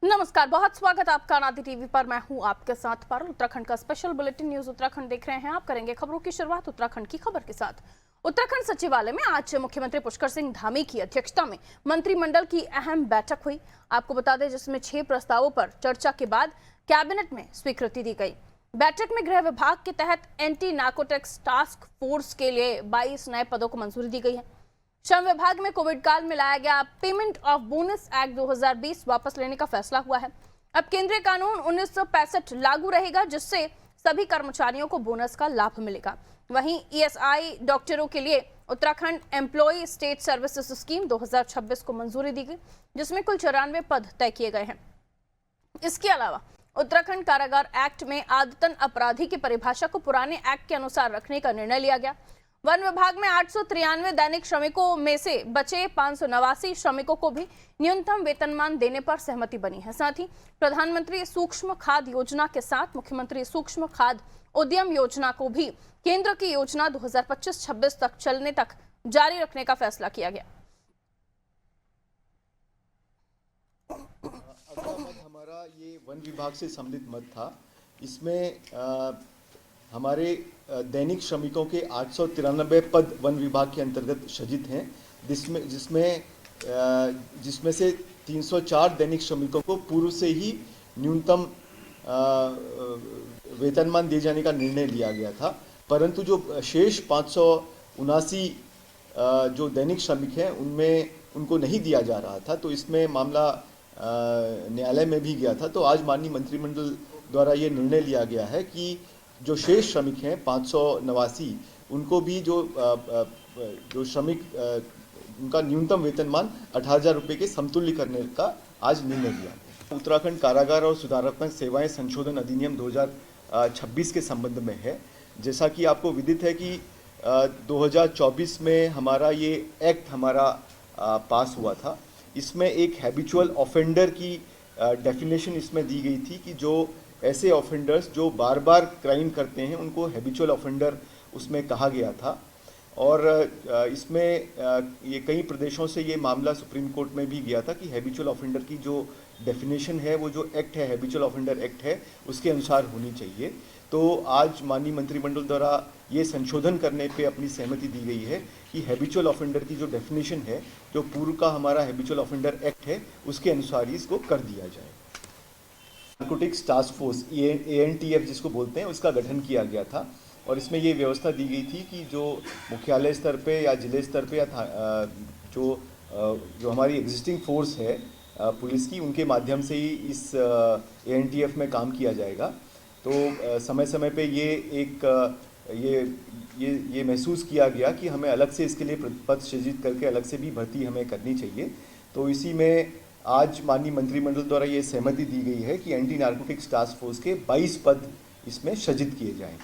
नमस्कार, बहुत स्वागत आपका अनादि टीवी पर। मैं हूं आपके साथ पारुल। उत्तराखंड का स्पेशल बुलेटिन न्यूज उत्तराखंड देख रहे हैं आप। करेंगे खबरों की शुरुआत उत्तराखंड की खबर के साथ। उत्तराखंड सचिवालय में आज मुख्यमंत्री पुष्कर सिंह धामी की अध्यक्षता में मंत्रिमंडल की अहम बैठक हुई। आपको बता दें, जिसमें 6 प्रस्तावों पर चर्चा के बाद कैबिनेट में स्वीकृति दी गई। बैठक में गृह विभाग के तहत एंटी नार्कोटिक्स टास्क फोर्स के लिए 22 नए पदों को मंजूरी दी गई है। श्रम विभाग में कोविड काल में लाया गया पेमेंट ऑफ बोनस एक्ट 2020 वापस लेने का फैसला हुआ है। अब केंद्रीय कानून 1965 लागू रहेगा, जिससे सभी कर्मचारियों को बोनस का लाभ मिलेगा। वहीं ईएसआई डॉक्टरों के लिए Uttarakhand employ state services scheme 2026 को मंजूरी दी गई, जिसमें कुल 94 पद तय किए गए हैं। इसके अलावा उत्तराखंड कारागार एक्ट में आदतन अपराधी की परिभाषा को पुराने एक्ट के अनुसार रखने का निर्णय लिया गया। वन विभाग में 893 दैनिक श्रमिकों में से बचे 589 श्रमिकों को भी न्यूनतम वेतनमान देने पर सहमति बनी है। साथ ही प्रधानमंत्री सूक्ष्म खाद योजना के साथ मुख्यमंत्री सूक्ष्म खाद उद्यम योजना को भी केंद्र की योजना 2025-26 तक चलने तक जारी रखने का फैसला किया गया। अगला मत हमारा ये वन विभाग से संबंधित मत था। इसमें हमारे दैनिक श्रमिकों के 893 पद वन विभाग के अंतर्गत सृजित हैं, जिसमें से 304 दैनिक श्रमिकों को पूर्व से ही न्यूनतम वेतनमान दिए जाने का निर्णय लिया गया था। परंतु जो शेष 579 जो दैनिक श्रमिक हैं उनमें उनको नहीं दिया जा रहा था, तो इसमें मामला न्यायालय में भी गया था। तो आज माननीय मंत्रिमंडल द्वारा ये निर्णय लिया गया है कि जो शेष श्रमिक हैं 589 उनको भी जो श्रमिक उनका न्यूनतम वेतनमान 18,000 रुपये के समतुल्य करने का आज निर्णय लिया। उत्तराखंड कारागार और सुधारात्मक सेवाएं संशोधन अधिनियम 2026 के संबंध में है। जैसा कि आपको विदित है कि 2024 में हमारा ये एक्ट पास हुआ था। इसमें एक हैबिचुअल ऑफेंडर की डेफिनेशन इसमें दी गई थी कि जो ऐसे ऑफेंडर्स जो बार बार क्राइम करते हैं उनको हैबिचुअल ऑफेंडर उसमें कहा गया था। और इसमें ये कई प्रदेशों से ये मामला सुप्रीम कोर्ट में भी गया था कि हैबिचुअल ऑफेंडर की जो डेफिनेशन है, वो जो एक्ट है, हैबिचुअल ऑफेंडर एक्ट है, उसके अनुसार होनी चाहिए। तो आज माननीय मंत्रिमंडल द्वारा ये संशोधन करने पे अपनी सहमति दी गई है कि हैबिचुअल ऑफेंडर की जो डेफिनेशन है, जो पूर्व का हमारा हैबिचुअल ऑफेंडर एक्ट है, उसके अनुसार ही इसको कर दिया जाए। नार्कोटिक्स टास्क फोर्स ANTF जिसको बोलते हैं, उसका गठन किया गया था और इसमें ये व्यवस्था दी गई थी कि जो मुख्यालय स्तर पे या जिले स्तर पे या जो हमारी एग्जिस्टिंग फोर्स है पुलिस की, उनके माध्यम से ही इस ANTF में काम किया जाएगा। तो समय समय पे ये महसूस किया गया कि हमें अलग से इसके लिए पद सृजित करके अलग से भी भर्ती हमें करनी चाहिए। तो इसी में आज माननीय मंत्रिमंडल द्वारा ये सहमति दी गई है कि एंटी नार्कोटिक्स टास्क फोर्स के 22 पद इसमें सृजित किए जाएं।